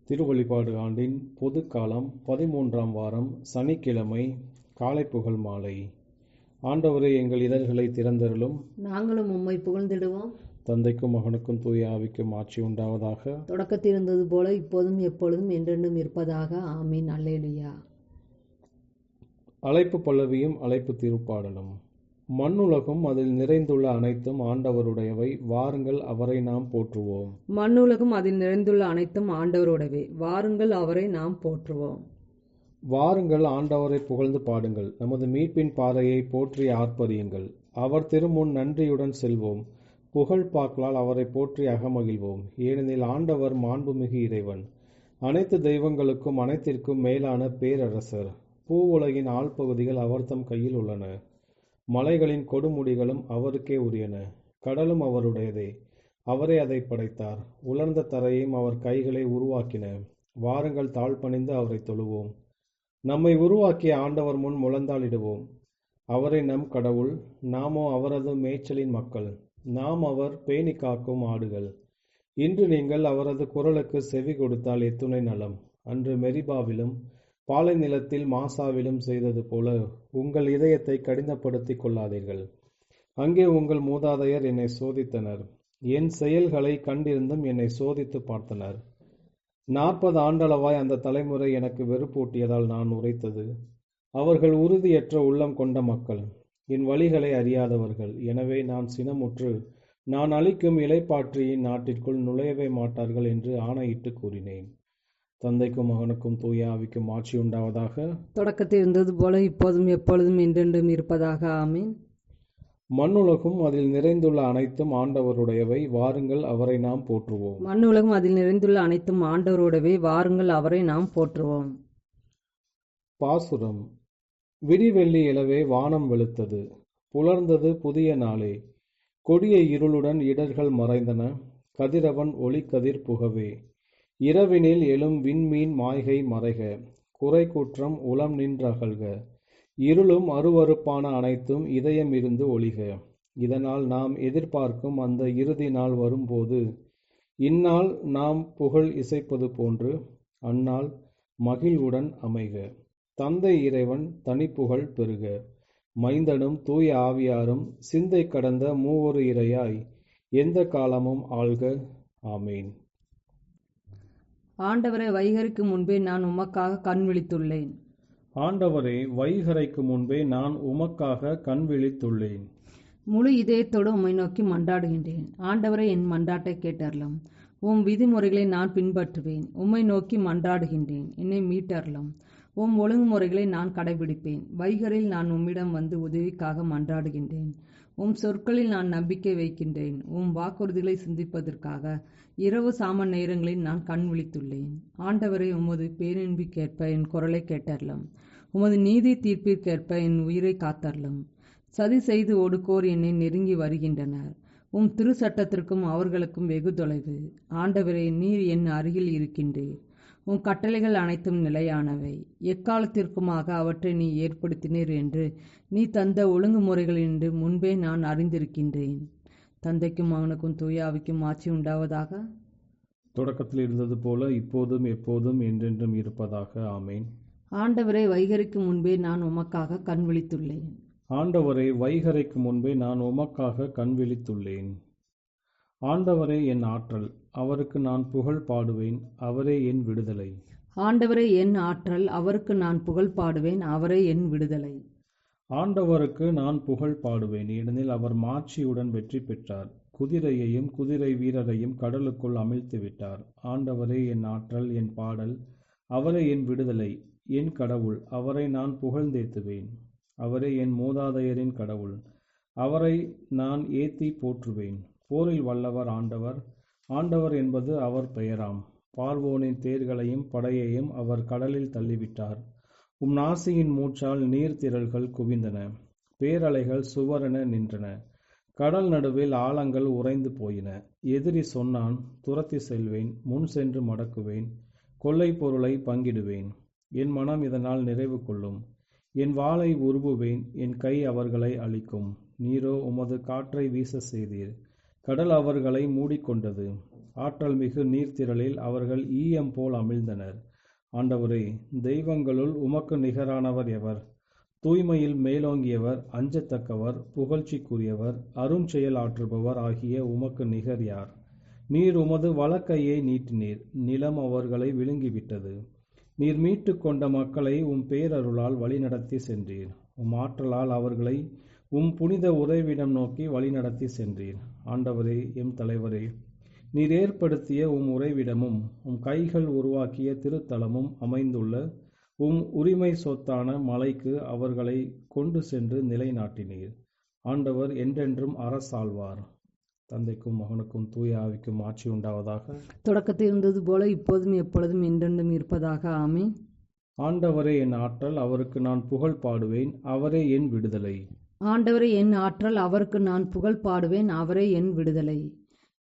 திருவழிபாடு ஆண்டின் பொதுக்காலம் 13ஆம் வாரம் சனிக்கிழமை காலை புகழ் மாலை. ஆண்டவரே, எங்கள் இதழ்களை திறந்தருளும், நாங்களும் உம்மை புகழ்ந்திடுவோம். தந்தைக்கும் மகனுக்கும் தூய ஆவிக்கும் ஆட்சி உண்டாவதாக. தொடக்கத்தில் இருந்தது போல இப்போதும் எப்பொழுதும் என்றென்றும் இருப்பதாக. ஆமீன். அல்லேலூயா. அழைப்பு பல்லவியும் அழைப்பு திருப்பாடலும். மண்ணுலகும் அதில் நிறைந்துள்ள அனைத்தும் ஆண்டவருடையவை, வாருங்கள் அவரை நாம் போற்றுவோம். மண்ணுலகும் அதில் நிறைந்துள்ள அனைத்தும் ஆண்டவருடையவை, வாருங்கள் அவரை நாம் போற்றுவோம். வாருங்கள் ஆண்டவரை புகழ்ந்து பாடுங்கள், நமது மீட்பின் பாறையை போற்றி ஆர்ப்பரியுங்கள். அவர் திருமுன் நன்றியுடன் செல்வோம், புகழ் பாக்களால் அவரை போற்றி அகமகிழ்வோம். ஏனெனில் ஆண்டவர் மாண்புமிகு இறைவன், அனைத்து தெய்வங்களுக்கும் அனைத்திற்கும் மேலான பேரரசர். பூவுலகின் ஆழ்பகுதிகள் அவர்தம் கையில் உள்ளன, மலைகளின் கொடுமுடிகளும் அவருக்கே உரியன. கடலும் அவருடையதே, அவரே அதை படைத்தார். உலர்ந்த தரையையும் அவர் கைகளை உருவாக்கின. வாருங்கள் தாழ்பணிந்து அவரை தொழுவோம், நம்மை உருவாக்கிய ஆண்டவர் முன் முழந்தாளிடுவோம். அவரே நம் கடவுள், நாமோ அவரது மேய்ச்சலின் மக்கள். நாம் அவர் பேணி காக்கும் ஆடுகள். இன்று நீங்கள் அவரது குரலுக்கு செவி கொடுத்தால் எத்துணை நலம். அன்று மெரிபாவிலும் பாலை நிலத்தில் மாசாவிலும் செய்தது போல உங்கள் இதயத்தை கடினப்படுத்திக் கொள்ளாதீர்கள். அங்கே உங்கள் மூதாதையர் என்னை சோதித்தனர், என் செயல்களை கண்டிருந்தும் என்னை சோதித்து பார்த்தனர். 40 ஆண்டளவாய் அந்த தலைமுறை எனக்கு வெறுப்பூட்டியதால் நான் உரைத்தது. அவர்கள் உறுதியற்ற உள்ளம் கொண்ட மக்கள், என் வழிகளை அறியாதவர்கள். எனவே நான் சினமுற்று, நான் அளிக்கும் இளைப்பாற்றியின் நாட்டிற்குள் நுழையவே மாட்டார்கள் என்று ஆணையிட்டு கூறினேன். தந்தைக்கும் மகனுக்கும் தூய ஆவிக்கும் ஆட்சி உண்டாவதாக. தொடக்கத்தில் இருந்தது போல இப்போதும் எப்பொழுதும் என்றென்றும் இருப்பதாக. ஆமீன். மண்ணுலகும் அதில் நிறைந்துள்ள அனைத்தும் ஆண்டவருடையவை, வாருங்கள் அவரை நாம் போற்றுவோம். மண்ணுலகம் அதில் நிறைந்துள்ள அனைத்தும் ஆண்டவருடையவை, வாருங்கள் அவரை நாம் போற்றுவோம். பாசுரம். விடிவெள்ளி எழவே வானம் வெளுத்தது, புலர்ந்தது புதிய நாளே. கொடிய இருளுடன் இடர்கள் மறைந்தன, கதிரவன் ஒளிக்கதிர் புகவே. இரவினில் எழும் விண்மீன் மாய்கை மறைக, குறை குற்றம் உளம் நின்றகல்க. இருளும் அருவருப்பான அனைத்தும் இதயம் இருந்து ஒழிக. இதனால் நாம் எதிர்பார்க்கும் அந்த இறுதி நாள் வரும்போது, இந்நாள் நாம் புகழ் இசைப்பது போன்று அந்நாள் மகிழ்வுடன் அமைக. தந்தை இறைவன் தனிப்புகழ் பெறுக, மைந்தனும் தூய ஆவியாரும் சிந்தை கடந்த மூவொரு இறையாய் எந்த காலமும் ஆள்க. ஆமீன். ஆண்டவரை, வைகரிக்கு முன்பே நான் உமக்காக கண் விழித்துள்ளேன். ஆண்டவரே, வைகரைக்கு முன்பே நான் உமக்காக கண் விழித்துள்ளேன். முழு இதயத்தோடு உம்மை நோக்கி மன்றாடுகின்றேன். ஆண்டவரை, என் மன்றாட்டை கேட்டருளும். உம் விதிமுறைகளை நான் பின்பற்றுவேன். உம்மை நோக்கி மன்றாடுகின்றேன், என்னை மீட்டருளும். உம் ஒழுங்குமுறைகளை நான் கடைபிடிப்பேன். வைகரில் நான் உம்மிடம் வந்து உதவிக்காக மன்றாடுகின்றேன். உம் சொற்களில் நான் நம்பிக்கை வைக்கின்றேன். உம் வாக்குறுதிகளை சிந்திப்பதற்காக இரவு சாம நேரங்களில் நான் கண் விழித்துள்ளேன். ஆண்டவரை, உமது பேரன்பிற்கேற்ப என் குரலை கேட்டருளும். உமது நீதி தீர்ப்பிற்கேற்ப என் உயிரை காத்தருளும். சதி செய்து ஒடுக்கோர் என்னை நெருங்கி வருகின்றனர். உம் திரு சட்டத்திற்கும் அவர்களுக்கும் வெகு தொலைவு. ஆண்டவரே, நீர் என் அருகில் இருக்கின்றீர். உன் கட்டளைகள் அனைத்தும் நிலையானவை, எக்காலத்திற்குமாக அவற்றை நீ ஏற்படுத்தினீர் என்று நீ தந்த ஒழுங்குமுறைகளின்று முன்பே நான் அறிந்திருக்கின்றேன். தந்தைக்கும் மகனுக்கும் தூய ஆவிக்கும் ஆட்சி உண்டாவதாக. தொடக்கத்தில் இருந்தது போல இப்போதும் எப்போதும் என்றென்றும் இருப்பதாக. ஆமீன். ஆண்டவரை, வைகரிக்கு முன்பே நான் உமக்காக கண் விழித்துள்ளேன். ஆண்டவரே, வைகரைக்கு முன்பே நான் உமக்காக கண் விழித்துள்ளேன். ஆண்டவரே என் ஆற்றல், அவருக்கு நான் புகழ் பாடுவேன், அவரே என் விடுதலை. ஆண்டவரே என் ஆற்றல், அவருக்கு நான் புகழ் பாடுவேன், அவரே என் விடுதலை. ஆண்டவருக்கு நான் புகழ் பாடுவேன், ஏனெனில் அவர் மாட்சியுடன் வெற்றி பெற்றார். குதிரையையும் குதிரை வீரரையும் கடலுக்குள் அமிழ்த்து விட்டார். ஆண்டவரே என் ஆற்றல், என் பாடல், அவரே என் விடுதலை, என் கடவுள், அவரை நான் புகழ்ந்தேத்துவேன். அவரே என் மூதாதையரின் கடவுள், அவரை நான் ஏத்தி போற்றுவேன். போரில் வல்லவர் ஆண்டவர், ஆண்டவர் என்பது அவர் பெயராம். பார்வோனின் தேர்களையும் படையையும் அவர் கடலில் தள்ளிவிட்டார். உம் நாசியின் மூச்சால் நீர்த்திரள்கள் குவிந்தன, பேரலைகள் சுவரென நின்றன. கடல் நடுவில் ஆழங்கள் உறைந்து போயின. எதிரி சொன்னான், துரத்தி செல்வேன், முன் சென்று மடக்குவேன், கொள்ளை பொருளை பங்கிடுவேன். என் மனம் இதனால் நிறைவு கொள்ளும். என் வாளை உருவுவேன், என் கை அவர்களை அழிக்கும். நீரோ உமது காற்றை வீச செய்தீர், கடல் அவர்களை மூடிக்கொண்டது. ஆற்றல் மிகு நீர்த்திரளில் அவர்கள் ஈயம் போல் அமிழ்ந்தனர். ஆண்டவரே, தெய்வங்களுள் உமக்கு நிகரானவர் எவர்? தூய்மையில் மேலோங்கியவர், அஞ்சத்தக்கவர், புகழ்ச்சிக்குரியவர், அருஞ்செயல் ஆற்றுபவர் ஆகிய உமக்கு நிகர் யார்? நீர் உமது வலக்கையை நீட்டினீர், நிலம் அவர்களை விழுங்கிவிட்டது. நீர் மீட்டு கொண்ட மக்களை உம் பேரருளால் வழிநடத்தி சென்றீர். உம் ஆற்றலால் அவர்களை உம் புனித உறைவிடம் நோக்கி வழிநடத்தி சென்றீர். ஆண்டவரே, எம் தலைவரே, நீர் ஏற்படுத்திய உம் உறைவிடமும் உம் கைகள் உருவாக்கிய திருத்தலமும் அமைந்துள்ள உம் உரிமை சொத்தான மலைக்கு அவர்களை கொண்டு சென்று நிலைநாட்டினீர். ஆண்டவர் என்றென்றும் அரசாழ்வார். தந்தைக்கும் மகனுக்கும் தூய ஆவிக்கும் ஆட்சி உண்டாவதாக. தொடக்கத்தில் இருந்தது போல இப்போதும் எப்பொழுதும் என்றென்றும் இருப்பதாக. ஆமென். ஆண்டவரே என் ஆற்றல், அவருக்கு நான் புகழ் பாடுவேன், அவரே என் விடுதலை. ஆண்டவரே என் ஆற்றல், அவருக்கு நான் புகழ் பாடுவேன், அவரே என் விடுதலை.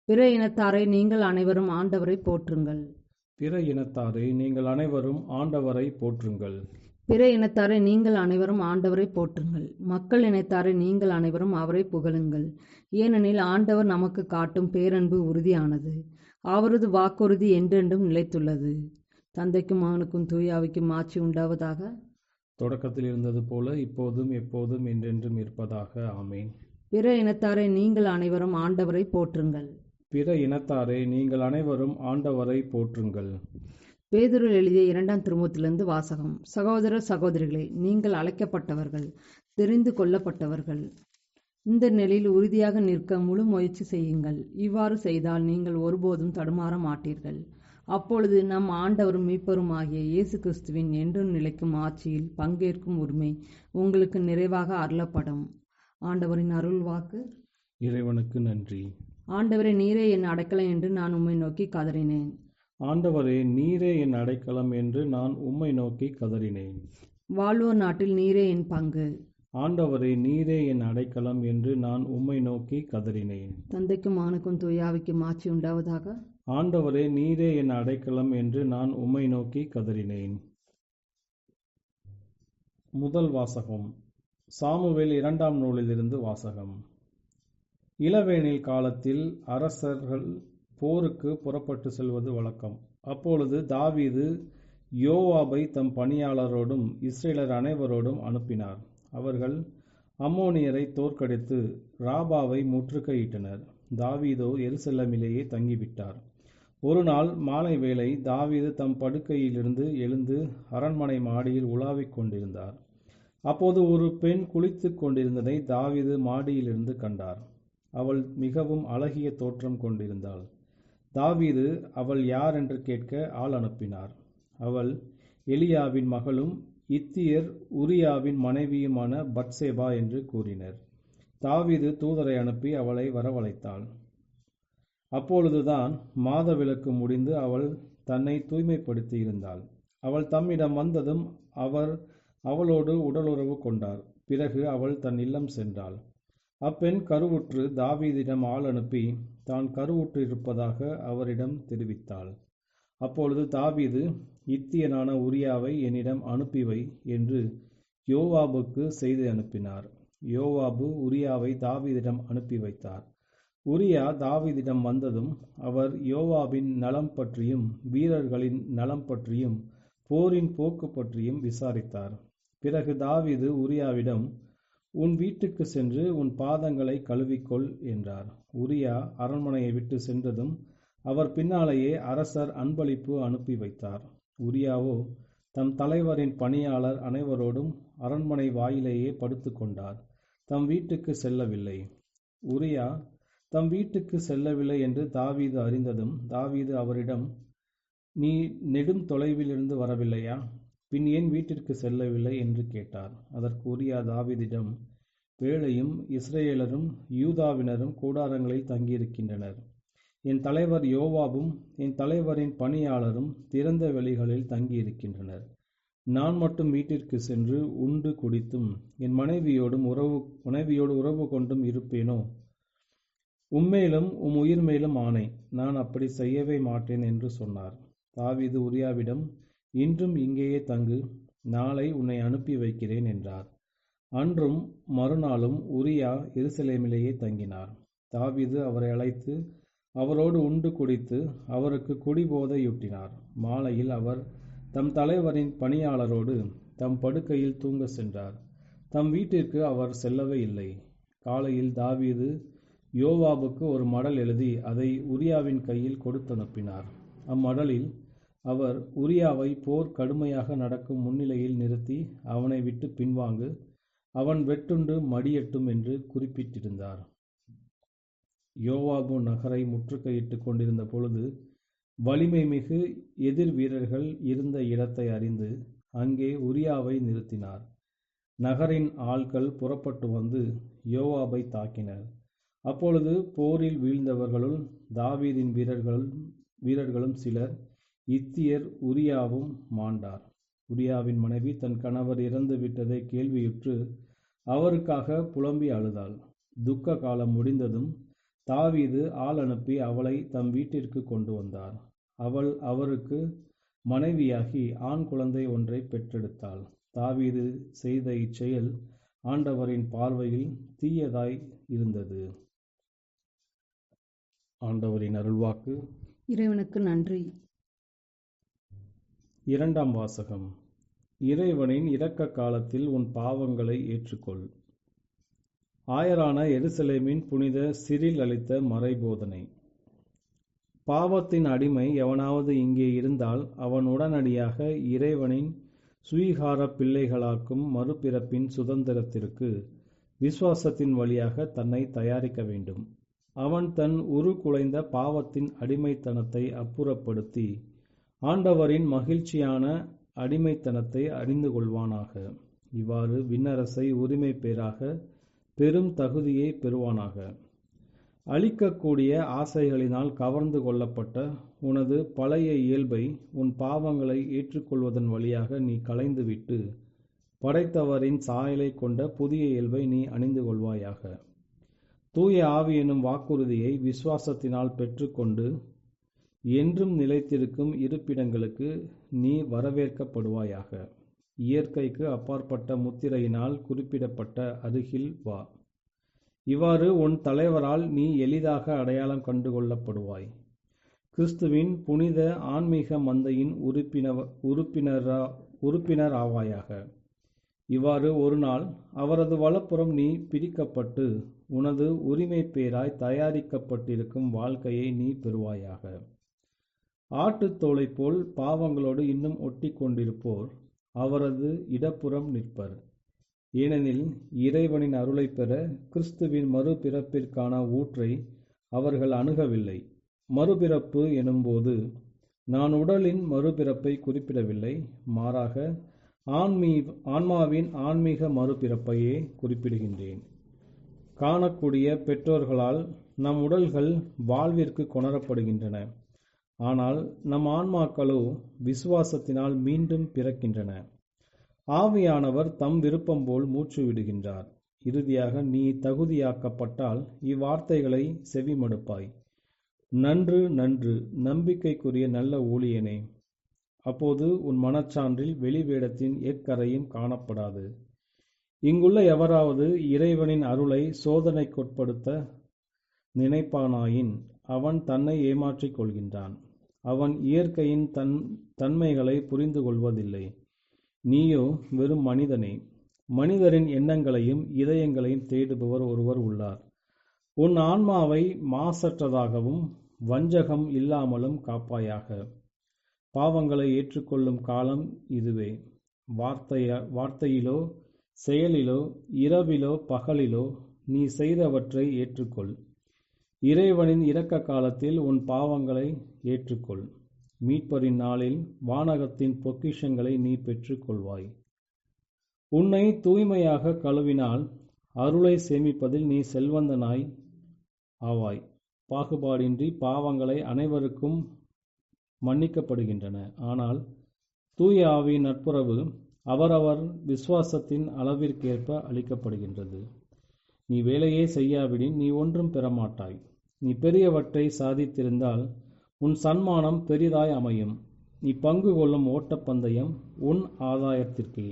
பிற இனத்தாரை நீங்கள் அனைவரும் ஆண்டவரை போற்றுங்கள். பிற இனத்தாரே, நீங்கள் அனைவரும் ஆண்டவரை போற்றுங்கள். பிற இனத்தாரை நீங்கள் அனைவரும் ஆண்டவரை போற்றுங்கள். மக்கள் இனத்தாரை நீங்கள் அனைவரும் அவரை புகழுங்கள். ஏனெனில் ஆண்டவர் நமக்கு காட்டும் பேரன்பு உறுதியானது. அவரது வாக்குறுதி என்றென்றும் நிலைத்துள்ளது. தந்தைக்கும் மகனுக்கும் தூய ஆவிக்கும் ஆட்சி உண்டாவதாக. தொடக்கத்தில் இருந்தது போல இப்போதும் எப்போதும் என்றென்றும் இருப்பதாக. ஆமேன். பிற இனத்தாரை நீங்கள் அனைவரும் ஆண்டவரை போற்றுங்கள். பிற இனத்தாரே, நீங்கள் அனைவரும் ஆண்டவரை போற்றுங்கள். பேதுரு எழுதிய 2ஆம் திருமுகத்திலிருந்து வாசகம். சகோதர சகோதரிகளே, நீங்கள் அழைக்கப்பட்டவர்கள், தெரிந்து கொள்ளப்பட்டவர்கள். இந்த நிலையில் உறுதியாக நிற்க முழு முயற்சி செய்யுங்கள். இவ்வாறு செய்தால் நீங்கள் ஒருபோதும் தடுமாற மாட்டீர்கள். அப்பொழுது நம் ஆண்டவரும் மீட்பரும் ஆகிய இயேசு கிறிஸ்துவின் என்றும் நிலைக்கும் ஆட்சியில் பங்கேற்கும் உரிமை உங்களுக்கு நிறைவாக அருளப்படும். ஆண்டவரின் அருள் வாக்கு. இறைவனுக்கு நன்றி. ஆண்டவரே, நீரே என் அடைக்கலம் என்று நான் உம்மை நோக்கி கதறினேன். ஆண்டவரே, நீரே என் அடைக்கலம் என்று நான் உம்மை நோக்கி கதறினேன். வாழ்வோர் நாட்டில் நீரே என் பங்கு. ஆண்டவரே, நீரே என் அடைக்கலம் என்று நான் உம்மை நோக்கி கதறினேன். தந்தைக்கும் மகனுக்கும் தூய ஆவிக்கும் ஆட்சி உண்டாவதாக. ஆண்டவரே, நீரே என் அடைக்கலம் என்று நான் உம்மை நோக்கி கதறினேன். முதல் வாசகம். சாமுவேல் 2ஆம் நூலிலிருந்து வாசகம். இளவேனில் காலத்தில் அரசர்கள் போருக்கு புறப்பட்டு செல்வது வழக்கம். அப்பொழுது தாவீது யோவாபை தம் பணியாளரோடும் இஸ்ரேலர் அனைவரோடும் அனுப்பினார். அவர்கள் அம்மோனியரை தோற்கடித்து ராபாவை முற்றுகையிட்டனர். தாவீதோ எருசலேமிலேயே தங்கிவிட்டார். ஒரு நாள் மாலை வேளை தாவீது தம் படுக்கையிலிருந்து எழுந்து அரண்மனை மாடியில் உலாவிக் கொண்டிருந்தார். அப்போது ஒரு பெண் குளித்துக் கொண்டிருந்ததை தாவீது மாடியிலிருந்து கண்டார். அவள் மிகவும் அழகிய தோற்றம் கொண்டிருந்தாள். தாவீது அவள் யார் என்று கேட்க ஆள் அனுப்பினார். அவள் எலியாவின் மகளும் இத்தியர் உரியாவின் மனைவியுமான பத்சேபா என்று கூறினர். தாவீது தூதரை அனுப்பி அவளை வரவழைத்தாள். அப்பொழுதுதான் மாதவிலக்கு முடிந்து அவள் தன்னை தூய்மைப்படுத்தி இருந்தாள். அவள் தம்மிடம் வந்ததும் அவர் அவளோடு உடலுறவு கொண்டார். பிறகு அவள் தன் இல்லம் சென்றாள். அப்பெண் கருவுற்று தாவீதிடம் ஆள் அனுப்பி தான் கருவுற்று இருப்பதாக அவரிடம் தெரிவித்தாள். அப்பொழுது தாவீது, இத்தியனான உரியாவை என்னிடம் அனுப்பிவை என்று யோவாபுக்கு செய்தி அனுப்பினார். யோவாபு உரியாவை தாவீதிடம் அனுப்பி வைத்தார். உரியா தாவீதிடம் வந்ததும் அவர் யோவாபின் நலம் பற்றியும் வீரர்களின் நலம் பற்றியும் போரின் போக்கு பற்றியும் விசாரித்தார். பிறகு தாவீது உரியாவிடம், உன் வீட்டுக்கு சென்று உன் பாதங்களை கழுவிக்கொள் என்றார். உரியா அரண்மனையை விட்டு சென்றதும் அவர் பின்னாலேயே அரசர் அன்பளிப்பு அனுப்பி வைத்தார். உரியாவோ தம் தலைவரின் பணியாளர் அனைவரோடும் அரண்மனை வாயிலேயே படுத்து கொண்டார். தம் வீட்டுக்கு செல்லவில்லை. உரியா தம் வீட்டுக்கு செல்லவில்லை என்று தாவீது அறிந்ததும் தாவீது அவரிடம், நீ நெடும் தொலைவிலிருந்து வரவில்லையா? பின் ஏன் வீட்டிற்கு செல்லவில்லை என்று கேட்டார். அதற்கு உரியா தாவீதிடம், வேளையும் இஸ்ரேலரும் யூதாவினரும் கூடாரங்களில் தங்கியிருக்கின்றனர். என் தலைவர் யோவாபும் என் தலைவரின் பணியாளரும் திறந்த வெளிகளில் தங்கியிருக்கின்றனர். நான் மட்டும் வீட்டிற்கு சென்று உண்டு குடித்தும் என் மனைவியோடு உறவு கொண்டும் இருப்பேனோ? உம்மேலும் உம் உயிர் மேலும் ஆணை, நான் அப்படி செய்யவே மாட்டேன் என்று சொன்னார். தாவீது உரியாவிடம், இன்றும் இங்கேயே தங்கு, நாளை உன்னை அனுப்பி வைக்கிறேன் என்றார். அன்றும் மறுநாளும் உரியா எருசலேமிலேயே தங்கினார். தாவீது அவரை அழைத்து அவரோடு உண்டு குடித்து அவருக்கு குடிபோதையூட்டினார். மாலையில் அவர் தம் தலைவரின் பணியாளரோடு தம் படுக்கையில் தூங்க சென்றார். தம் வீட்டிற்கு அவர் செல்லவே இல்லை. காலையில் தாவீது யோவாபுக்கு ஒரு மடல் எழுதி அதை உரியாவின் கையில் கொடுத்தனுப்பினார். அம்மடலில் அவர் உரியாவை போர் கடுமையாக நடக்கும் முன்னிலையில் நிறுத்தி அவனை விட்டு பின்வாங்கு, அவன் வெட்டுண்டு மடியட்டும் என்று குறிப்பிட்டிருந்தார். யோவாபு நகரை முற்றுகையிட்டு கொண்டிருந்த பொழுது வலிமை மிகு எதிர் வீரர்கள் இருந்த இடத்தை அறிந்து அங்கே உரியாவை நிறுத்தினார். நகரின் ஆட்கள் புறப்பட்டு வந்து யோவாபை தாக்கினர். அப்பொழுது போரில் வீழ்ந்தவர்களுள் தாவீதின் வீரர்களும் சிலர், இத்தியர் உரியாவும் மாண்டார். உரியாவின் மனைவி தன் கணவர் இறந்து விட்டதை கேள்வியுற்று அவருக்காக புலம்பி அழுதாள். துக்க காலம் முடிந்ததும் தாவீது ஆள் அனுப்பி அவளை தம் வீட்டிற்கு கொண்டு வந்தார். அவள் அவருக்கு மனைவியாகி ஆண் குழந்தை ஒன்றை பெற்றெடுத்தாள். தாவீது செய்த இச்செயல் ஆண்டவரின் பார்வையில் தீயதாய் இருந்தது. ஆண்டவரின் அருள்வாக்கு. இறைவனுக்கு நன்றி. இரண்டாம் வாசகம். இறைவனின் இரக்க காலத்தில் உன் பாவங்களை ஏற்றுக்கொள். ஆயரான எருசலேமின் புனித சிரில் அளித்த மறைபோதனை. பாவத்தின் அடிமை எவனாவது இங்கே இருந்தால் அவன் உடனடியாக இறைவனின் சுவீகார பிள்ளைகளாக்கும் மறுபிறப்பின் சுதந்திரத்திற்கு விசுவாசத்தின் வழியாக தன்னை தயாரிக்க வேண்டும். அவன் தன் உருக்குலைந்த பாவத்தின் அடிமைத்தனத்தை அப்புறப்படுத்தி ஆண்டவரின் மகிழ்ச்சியான அடிமைத்தனத்தை அறிந்து கொள்வானாக. இவ்வாறு விண்ணரசை உரிமை பேராக பெரும் தகுதியை பெறுவானாக. அழிக்கக்கூடிய ஆசைகளினால் கவர்ந்து கொள்ளப்பட்ட உனது பழைய இயல்பை உன் பாவங்களை ஏற்றுக்கொள்வதன் வழியாக நீ களைந்துவிட்டு படைத்தவரின் சாயலை கொண்ட புதிய இயல்பை நீ அணிந்து கொள்வாயாக. தூய ஆவி எனும் வாக்குறுதியை விசுவாசத்தினால் பெற்றுக்கொண்டு என்றும் நிலைத்திருக்கும் இருப்பிடங்களுக்கு நீ வரவேற்கப்படுவாயாக. இயற்கைக்கு அப்பாற்பட்ட முத்திரையினால் குறிப்பிடப்பட்ட அருகில் வா. இவ்வாறு உன் தலைவரால் நீ எளிதாக அடையாளம் கண்டுகொள்ளப்படுவாய். கிறிஸ்துவின் புனித ஆன்மீக மந்தையின் உறுப்பினர் ஆவாயாக. இவ்வாறு ஒரு நாள் அவரது வலப்புறம் நீ பிரிக்கப்பட்டு உனது உரிமை பேராய் தயாரிக்கப்பட்டிருக்கும் வாழ்க்கையை நீ பெறுவாயாக. ஆட்டுத்தோலை போல் பாவங்களோடு இன்னும் ஒட்டி கொண்டிருப்போர் அவரது இடப்புறம் நிற்பர். ஏனெனில் இறைவனின் அருளை பெற கிறிஸ்துவின் மறுபிறப்பிற்கான ஊற்றை அவர்கள் அணுகவில்லை. மறுபிறப்பு எனும்போது நான் உடலின் மறுபிறப்பை குறிப்பிடவில்லை, மாறாக ஆன்மாவின் ஆன்மீக மறுபிறப்பையே குறிப்பிடுகின்றேன். காணக்கூடிய பெற்றோர்களால் நம் உடல்கள் வாழ்விற்கு கொணரப்படுகின்றன, ஆனால் நம் ஆன்மாக்களோ விசுவாசத்தினால் மீண்டும் பிறக்கின்றன. ஆவியானவர் தம் விருப்பம் போல் மூச்சு விடுகின்றார். இறுதியாக நீ தகுதியாக்கப்பட்டால் இவ்வார்த்தைகளை செவிமடுப்பாய். நன்று நன்று, நம்பிக்கைக்குரிய நல்ல ஊழியனே. அப்போது உன் மனச்சான்றில் வெளிவேடத்தின் எக்கரையும் காணப்படாது. இங்குள்ள எவராவது இறைவனின் அருளை சோதனைக்குட்படுத்த நினைப்பானாயின் அவன் தன்னை ஏமாற்றிக் கொள்கின்றான். அவன் இயற்கையின் தன்மைகளை புரிந்து கொள்வதில்லை. நீயோ வெறும் மனிதனே. மனிதரின் எண்ணங்களையும் இதயங்களையும் தேடுபவர் ஒருவர் உள்ளார். உன் ஆன்மாவை மாசற்றதாகவும் வஞ்சகம் இல்லாமலும் காப்பாயாக. பாவங்களை ஏற்றுக்கொள்ளும் காலம் இதுவே. வார்த்தையிலோ செயலிலோ இரவிலோ பகலிலோ நீ செய்தவற்றை ஏற்றுக்கொள். இறைவனின் இரக்க காலத்தில் உன் பாவங்களை ஏற்றுக்கொள். மீட்பரின் நாளில் வானகத்தின் பொக்கிஷங்களை நீ பெற்றுக்கொள்வாய். உன்னை தூய்மையாக கழுவினால் அருளை சேமிப்பதில் நீ செல்வந்தனாய் ஆவாய். பாகுபாடின்றி பாவங்களை அனைவருக்கும் மன்னிக்கப்படுகின்றன. ஆனால் தூய ஆவியின் நட்புறவு அவரவர் விசுவாசத்தின் அளவிற்கேற்ப அளிக்கப்படுகின்றது. நீ வேலையே செய்யாவிடின் நீ ஒன்றும் பெறமாட்டாய். நீ பெரியவற்றை சாதித்திருந்தால் உன் சன்மானம் பெரிதாய் அமையும். நீ பங்கு கொள்ளும் ஓட்டப்பந்தயம் உன் ஆதாயத்திற்கே.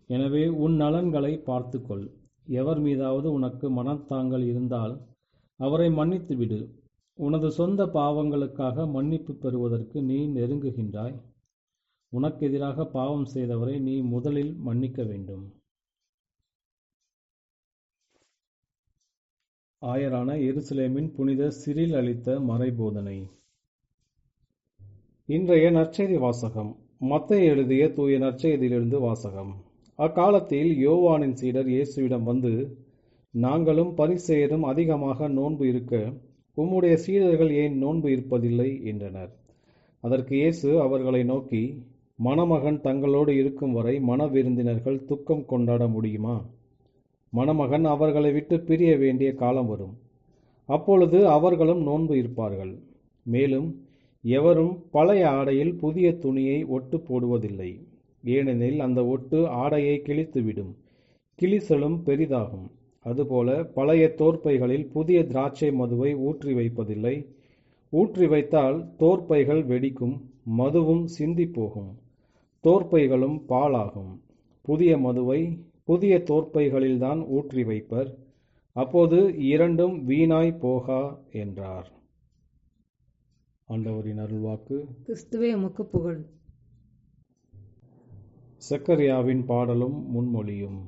எனவே உன் நலன்களை பார்த்துக்கொள். எவர் மீதாவது உனக்கு மனத்தாங்கல் இருந்தால் அவரை மன்னித்துவிடு. உனது சொந்த பாவங்களுக்காக மன்னிப்பு பெறுவதற்கு நீ நெருங்குகின்றாய். உனக்கு எதிராக பாவம் செய்தவரை நீ முதலில் மன்னிக்க வேண்டும். ஆயரான எருசலேமின் புனித சிரில் அளித்த மறைபோதனை. இன்றைய நற்செய்தி வாசகம். மத்தேயு எழுதிய தூய நற்செய்தியிலிருந்து வாசகம். அக்காலத்தில் யோவானின் சீடர் இயேசுவிடம் வந்து, நாங்களும் பரிசேயரும் அதிகமாக நோன்பு இருக்க உம்முடைய சீடர்கள் ஏன் நோன்பு இருப்பதில்லை என்றனர். அதற்கு இயேசு அவர்களை நோக்கி, மணமகன் தங்களோடு இருக்கும் வரை மணவிருந்தினர்கள் துக்கம் கொண்டாட முடியுமா? மணமகன் அவர்களை விட்டு பிரிய வேண்டிய காலம் வரும். அப்பொழுது அவர்களும் நோன்பு இருப்பார்கள். மேலும் எவரும் பழைய ஆடையில் புதிய துணியை ஒட்டு போடுவதில்லை. ஏனெனில் அந்த ஒட்டு ஆடையை கிழித்துவிடும், கிழிசலும் பெரிதாகும். அதுபோல பழைய தோற்பைகளில் புதிய திராட்சை மதுவை ஊற்றி வைப்பதில்லை. ஊற்றி வைத்தால் தோற்பைகள் வெடிக்கும், மதுவும் சிந்தி போகும், தோற்பைகளும் பாழாகும். புதிய மதுவை புதிய தோற்பைகளில்தான் ஊற்றி வைப்பர், அப்போது இரண்டும் வீணாய் போகா என்றார். ஆண்டவரின் அருள்வாக்கு. கிறிஸ்துவே உமக்கு புகழ். சக்கரியாவின் பாடலும் முன்மொழியும்.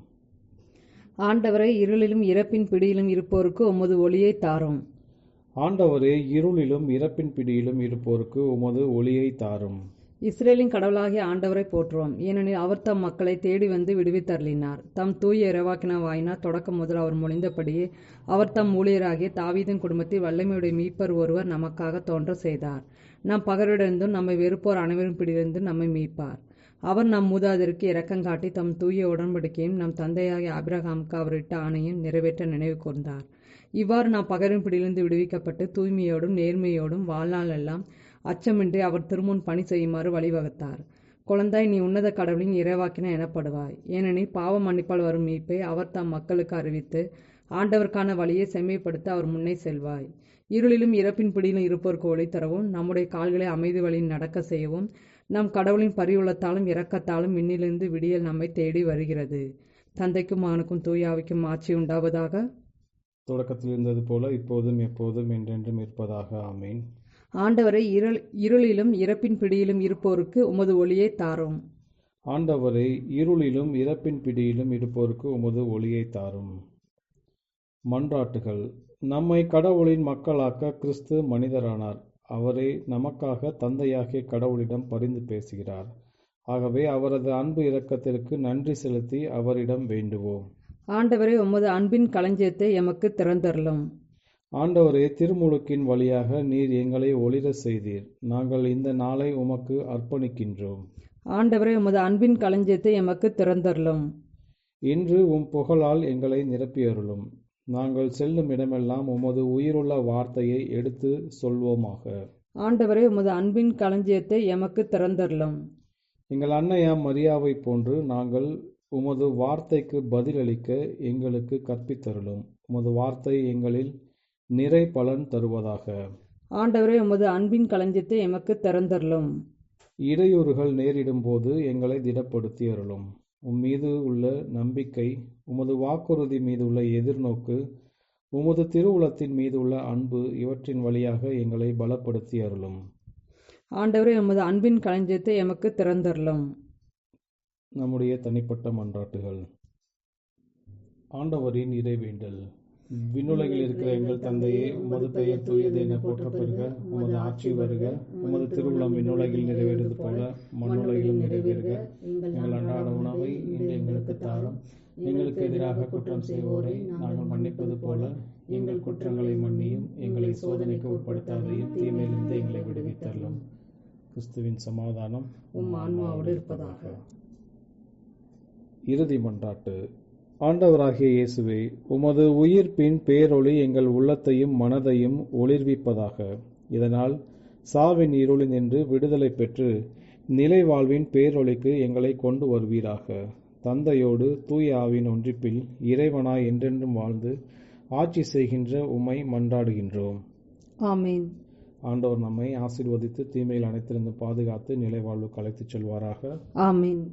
ஆண்டவரை, இருளிலும் இறப்பின் பிடியிலும் இருப்போருக்கு உமது ஒளியை தாரும். ஆண்டவரே, இருளிலும் இறப்பின் பிடியிலும் இருப்போருக்கு உமது ஒளியை தாரும். இஸ்ரேலின் கடவுளாகிய ஆண்டவரை போற்றுவோம். ஏனெனில் அவர் தம் மக்களை தேடி வந்து விடுவித்தருளினார். தம் தூய இறைவாக்கின வாயினார் தொடக்கம் முதல் அவர் மொழிந்தபடியே அவர் தம் ஊழியராகிய தாவீதின் குடும்பத்தில் வல்லமையுடைய மீட்பர் ஒருவர் நமக்காக தோன்ற செய்தார். நம் பகரிடந்தும் நம்மை வெறுப்போர் அனைவரும் பிடியிலிருந்து நம்மை மீட்பார். அவர் நம் மூதாதையருக்கு இரக்கங்காட்டி தம் தூய உடன்படிக்கையும் நம் தந்தையாகிய ஆபிரகாமுக்கு அவர் இட்ட ஆணையும் நிறைவேற்ற நினைவு கூர்ந்தார். இவ்வாறு நாம் பகரின் பிடியிலிருந்து விடுவிக்கப்பட்டு தூய்மையோடும் நேர்மையோடும் வாழ்நாள் எல்லாம் அச்சமின்றி அவர் திருமுன் பணி செய்யுமாறு வழிவகுத்தார். குழந்தாய், நீ உன்னத கடவுளின் இறைவாக்கின எனப்படுவாய். ஏனெனில் பாவ மன்னிப்பால் வரும் மீட்பை அவர் தம் மக்களுக்கு அறிவித்து ஆண்டவருக்கான வழியை செம்மைப்படுத்த அவர் முன்னே செல்வாய். இருளிலும் இறப்பின் பிடியிலும் இருப்போருக்கு ஒளி தரவும், நம்முடைய கால்களை அமைதி வழியில் நடக்க செய்யவும், நம் கடவுளின் பரிவுள்ளத்தாலும் இரக்கத்தாலும் விண்ணிலிருந்து விடியல் நம்மை தேடி வருகிறது. தந்தைக்கும் மகனுக்கும் தூயாவிக்கும் ஆட்சி உண்டாவதாக. தொடக்கத்தில் இருந்தது போல இப்போதும் எப்போதும் என்றென்றும் இருப்பதாக. ஆமீன். ஆண்டவரை, இருளிலும் இறப்பின் பிடியிலும் இருப்போருக்கு உமது ஒளியை தாரும். ஆண்டவரை, இருளிலும் இறப்பின் பிடியிலும் இருப்போருக்கு உமது ஒளியை தாரும். மன்றாட்டுகள். நம்மை கடவுளின் மக்களாக்க கிறிஸ்து மனிதரானார். அவரே நமக்காக தந்தையாகிய கடவுளிடம் பரிந்து பேசுகிறார். ஆகவே அவரது அன்பு இரக்கத்திற்கு நன்றி செலுத்தி அவரிடம் வேண்டுவோம். ஆண்டவரே, உமது அன்பின் களஞ்சியத்தை எமக்கு திறந்தருளும். ஆண்டவரே, திருமுழுக்கின் வழியாக நீர் எங்களை ஒளிர செய்தீர். நாங்கள் இந்த நாளை உமக்கு அர்ப்பணிக்கின்றோம். ஆண்டவரே, உமது அன்பின் களஞ்சியத்தை எமக்கு திறந்தருளும். இன்று உம் புகழால் எங்களை நிரப்பியருளும். நாங்கள் செல்லும் இடமெல்லாம் உமது உயிருள்ள வார்த்தையை எடுத்து சொல்வோமாக. ஆண்டவரே, உமது அன்பின் களஞ்சியத்தை எமக்கு திறந்தருளும். எங்கள் அன்னையாம் மரியாவை போன்று நாங்கள் உமது வார்த்தைக்கு பதிலளிக்க எங்களுக்கு கற்பித்தருளும். உமது வார்த்தை எங்களில் நிறை பலன் தருவதாக. ஆண்டவரே, உமது அன்பின் களஞ்சியத்தை எமக்கு திறந்தருளும். இடையூறுகள் நேரிடும் போது எங்களை திடப்படுத்தி அருளும். உம்மீது உள்ள நம்பிக்கை, உமது வாக்குறுதி மீது உள்ள எதிர்நோக்கு, உமது திருவுளத்தின் மீது உள்ள அன்பு இவற்றின் வழியாக எங்களை பலப்படுத்தி அருளும். ஆண்டவரே, உமது அன்பின் களஞ்சியத்தை எமக்கு திறந்தருளும். நம்முடைய தனிப்பட்ட மன்றாட்டுகள். ஆண்டவரின் இறைவேண்டல். விண்ணுலகில் இருக்கிற எங்கள் தந்தையே, உமது பெயர் தூயது என போற்றப்பெறுக. உமது ஆட்சி வருக. உமது திருவுளம் விண்ணுலகில் நிறைவேறுவது போல மண்ணுலகிலும் நிறைவேறுக. எங்கள் அன்றாட உணவை இன்று எங்களுக்கு தாரும். எங்களுக்கு எதிராக குற்றம் செய்வோரை நாங்கள் மன்னிப்பது போல எங்கள் குற்றங்களை மன்னியும். எங்களை சோதனைக்கு உட்படுத்தாதையும் தீமையிலிருந்து எங்களை விடுவித்தருளும். கிறிஸ்துவின் சமாதானம் உம் ஆன்மாவோடு இருப்பதாக. இறுதி மன்றாட்டு. ஆண்டவராகிய இயேசுவே, உமது உயிர்ப்பின் பேரொளி எங்கள் உள்ளத்தையும் மனதையும் ஒளிர்விப்பதாக. இதனால் சாவின் இருளில் நின்று விடுதலை பெற்று நிலை வாழ்வின் பேரொளிக்கு எங்களை கொண்டு வருவீராக. தந்தையோடு தூய ஆவியின் ஒன்றிப்பில் இறைவனாய் என்றென்றும் வாழ்ந்து ஆட்சி செய்கின்ற உம்மை மன்றாடுகின்றோம். ஆமீன். ஆண்டவர் நம்மை ஆசீர்வதித்து தீமையில் அனைத்திலிருந்து பாதுகாத்து நிலை வாழ்வுக்கு அழைத்துச் செல்வாராக. ஆமீன்.